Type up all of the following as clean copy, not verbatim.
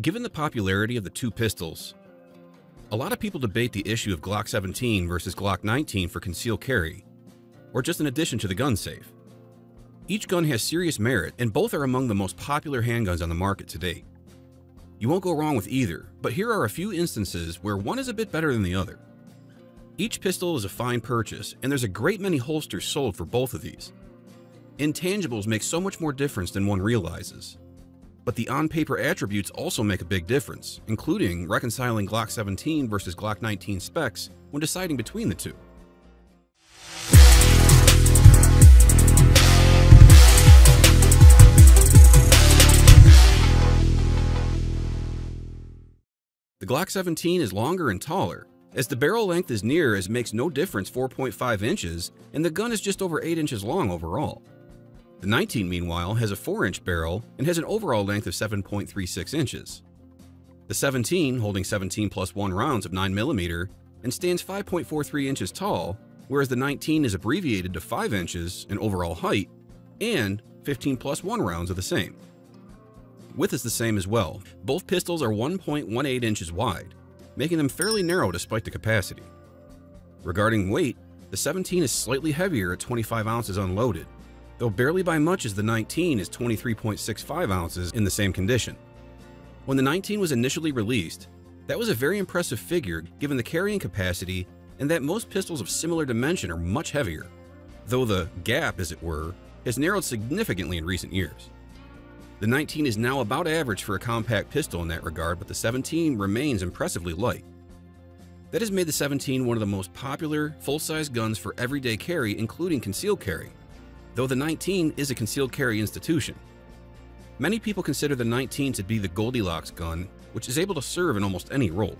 Given the popularity of the two pistols, a lot of people debate the issue of Glock 17 versus Glock 19 for concealed carry, or just an addition to the gun safe. Each gun has serious merit, and both are among the most popular handguns on the market to date. You won't go wrong with either, but here are a few instances where one is a bit better than the other. Each pistol is a fine purchase, and there's a great many holsters sold for both of these. Intangibles make so much more difference than one realizes. But the on-paper attributes also make a big difference, including reconciling Glock 17 versus Glock 19 specs when deciding between the two. The Glock 17 is longer and taller, as the barrel length is near as makes no difference 4.5 inches, and the gun is just over 8 inches long overall. The 19, meanwhile, has a 4-inch barrel and has an overall length of 7.36 inches. The 17, holding 17 plus 1 rounds of 9mm, and stands 5.43 inches tall, whereas the 19 is abbreviated to 5 inches in overall height and 15 plus 1 rounds of the same. Width is the same as well. Both pistols are 1.18 inches wide, making them fairly narrow despite the capacity. Regarding weight, the 17 is slightly heavier at 25 ounces unloaded, though barely by much as the 19 is 23.65 ounces in the same condition. When the 19 was initially released, that was a very impressive figure given the carrying capacity and that most pistols of similar dimension are much heavier, though the gap, as it were, has narrowed significantly in recent years. The 19 is now about average for a compact pistol in that regard, but the 17 remains impressively light. That has made the 17 one of the most popular, full-size guns for everyday carry, including concealed carry, though the 19 is a concealed carry institution. Many people consider the 19 to be the Goldilocks gun, which is able to serve in almost any role.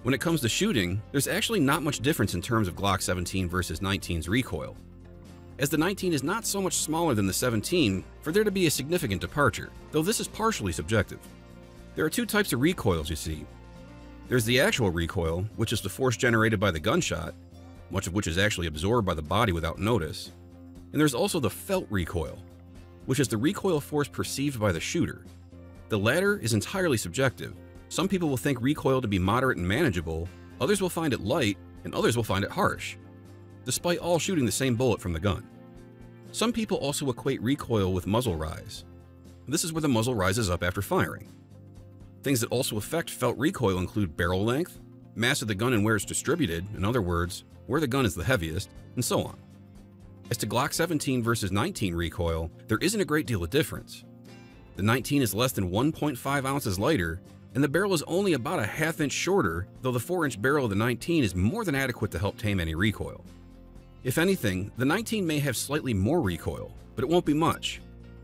When it comes to shooting, there's actually not much difference in terms of Glock 17 versus 19's recoil, as the 19 is not so much smaller than the 17 for there to be a significant departure, though this is partially subjective. There are two types of recoils, you see. There's the actual recoil, which is the force generated by the gunshot, much of which is actually absorbed by the body without notice. And there's also the felt recoil, which is the recoil force perceived by the shooter. The latter is entirely subjective. Some people will think recoil to be moderate and manageable, others will find it light, and others will find it harsh, despite all shooting the same bullet from the gun. Some people also equate recoil with muzzle rise. This is where the muzzle rises up after firing. Things that also affect felt recoil include barrel length, mass of the gun and where it's distributed, in other words, where the gun is the heaviest, and so on. As to Glock 17 versus 19 recoil, there isn't a great deal of difference. The 19 is less than 1.5 ounces lighter, and the barrel is only about a half-inch shorter, though the 4-inch barrel of the 19 is more than adequate to help tame any recoil. If anything, the 19 may have slightly more recoil, but it won't be much,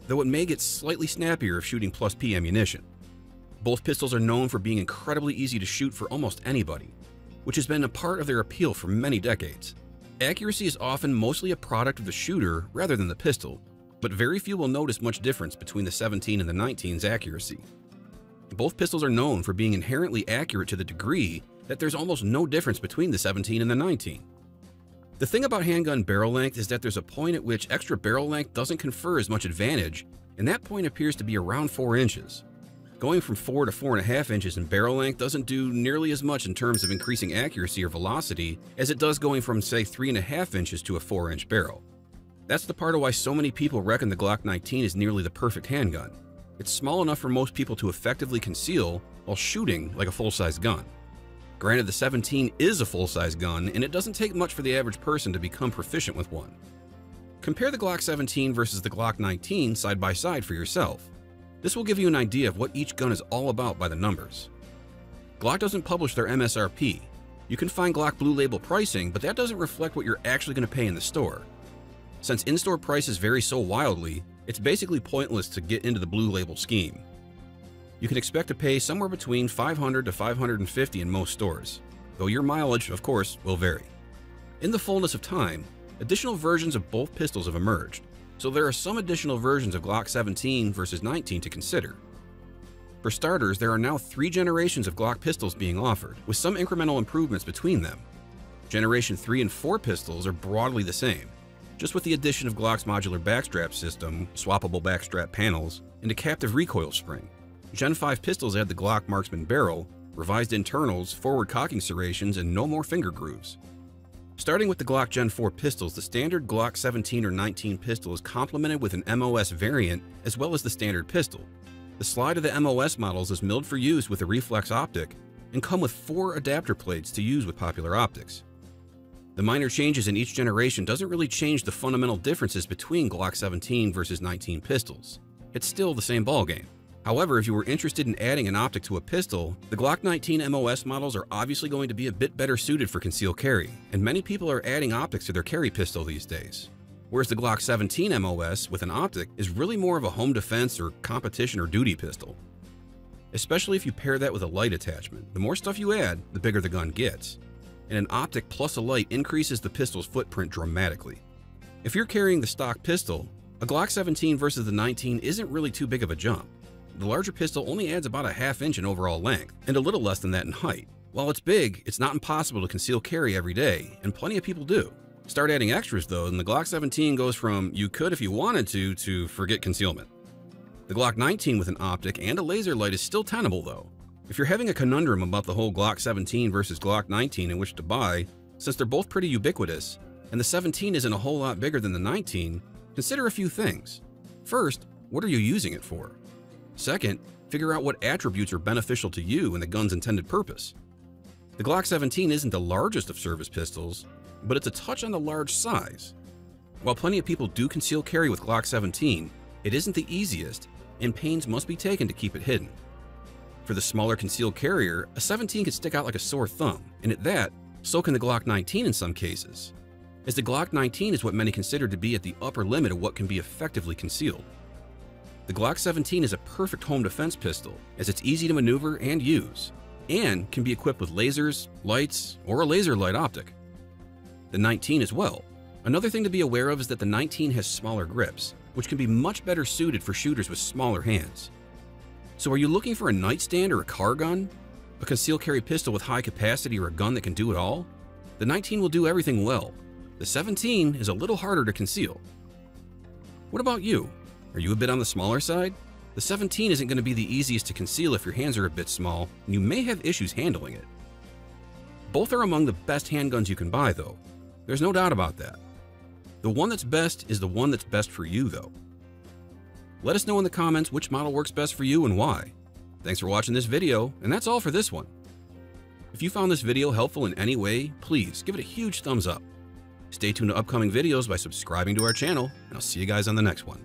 though it may get slightly snappier if shooting plus P ammunition. Both pistols are known for being incredibly easy to shoot for almost anybody, which has been a part of their appeal for many decades. Accuracy is often mostly a product of the shooter rather than the pistol, but very few will notice much difference between the 17 and the 19's accuracy. Both pistols are known for being inherently accurate to the degree that there's almost no difference between the 17 and the 19. The thing about handgun barrel length is that there's a point at which extra barrel length doesn't confer as much advantage, and that point appears to be around 4 inches. Going from 4 to 4.5 inches in barrel length doesn't do nearly as much in terms of increasing accuracy or velocity as it does going from, say, 3.5 inches to a 4-inch barrel. That's the part of why so many people reckon the Glock 19 is nearly the perfect handgun. It's small enough for most people to effectively conceal while shooting like a full-size gun. Granted, the 17 is a full-size gun, and it doesn't take much for the average person to become proficient with one. Compare the Glock 17 versus the Glock 19 side by side for yourself. This will give you an idea of what each gun is all about by the numbers. Glock doesn't publish their MSRP. You can find Glock Blue Label pricing, but that doesn't reflect what you're actually going to pay in the store. Since in-store prices vary so wildly, it's basically pointless to get into the Blue Label scheme. You can expect to pay somewhere between $500 to $550 in most stores, though your mileage, of course, will vary. In the fullness of time, additional versions of both pistols have emerged, so there are some additional versions of Glock 17 versus 19 to consider. For starters, there are now 3 generations of Glock pistols being offered, with some incremental improvements between them. Generation 3 and 4 pistols are broadly the same, just with the addition of Glock's modular backstrap system, swappable backstrap panels, and a captive recoil spring. Gen 5 pistols add the Glock marksman barrel, revised internals, forward cocking serrations, and no more finger grooves. Starting with the Glock Gen 4 pistols, the standard Glock 17 or 19 pistol is complemented with an MOS variant as well as the standard pistol. The slide of the MOS models is milled for use with a reflex optic and come with 4 adapter plates to use with popular optics. The minor changes in each generation doesn't really change the fundamental differences between Glock 17 versus 19 pistols. It's still the same ballgame. However, if you were interested in adding an optic to a pistol, the Glock 19 MOS models are obviously going to be a bit better suited for concealed carry, and many people are adding optics to their carry pistol these days. Whereas the Glock 17 MOS with an optic is really more of a home defense or competition or duty pistol. Especially if you pair that with a light attachment, the more stuff you add, the bigger the gun gets. And an optic plus a light increases the pistol's footprint dramatically. If you're carrying the stock pistol, a Glock 17 versus the 19 isn't really too big of a jump. The larger pistol only adds about a ½ inch in overall length, and a little less than that in height. While it's big, it's not impossible to conceal carry every day, and plenty of people do. Start adding extras though, and the Glock 17 goes from you could if you wanted to forget concealment. The Glock 19 with an optic and a laser light is still tenable though. If you're having a conundrum about the whole Glock 17 versus Glock 19 in which to buy, since they're both pretty ubiquitous, and the 17 isn't a whole lot bigger than the 19, consider a few things. First, what are you using it for? Second, figure out what attributes are beneficial to you and the gun's intended purpose. The Glock 17 isn't the largest of service pistols, but it's a touch on the large size. While plenty of people do conceal carry with Glock 17, it isn't the easiest, and pains must be taken to keep it hidden. For the smaller concealed carrier, a 17 can stick out like a sore thumb, and at that, so can the Glock 19 in some cases, as the Glock 19 is what many consider to be at the upper limit of what can be effectively concealed. The Glock 17 is a perfect home defense pistol, as it's easy to maneuver and use, and can be equipped with lasers, lights, or a laser light optic. The 19 as well. Another thing to be aware of is that the 19 has smaller grips, which can be much better suited for shooters with smaller hands. So are you looking for a nightstand or a car gun? A concealed carry pistol with high capacity or a gun that can do it all? The 19 will do everything well. The 17 is a little harder to conceal. What about you? Are you a bit on the smaller side? The 17 isn't going to be the easiest to conceal if your hands are a bit small, and you may have issues handling it. Both are among the best handguns you can buy though. There's no doubt about that. The one that's best is the one that's best for you though. Let us know in the comments which model works best for you and why. Thanks for watching this video, and that's all for this one. If you found this video helpful in any way, please give it a huge thumbs up. Stay tuned to upcoming videos by subscribing to our channel, and I'll see you guys on the next one.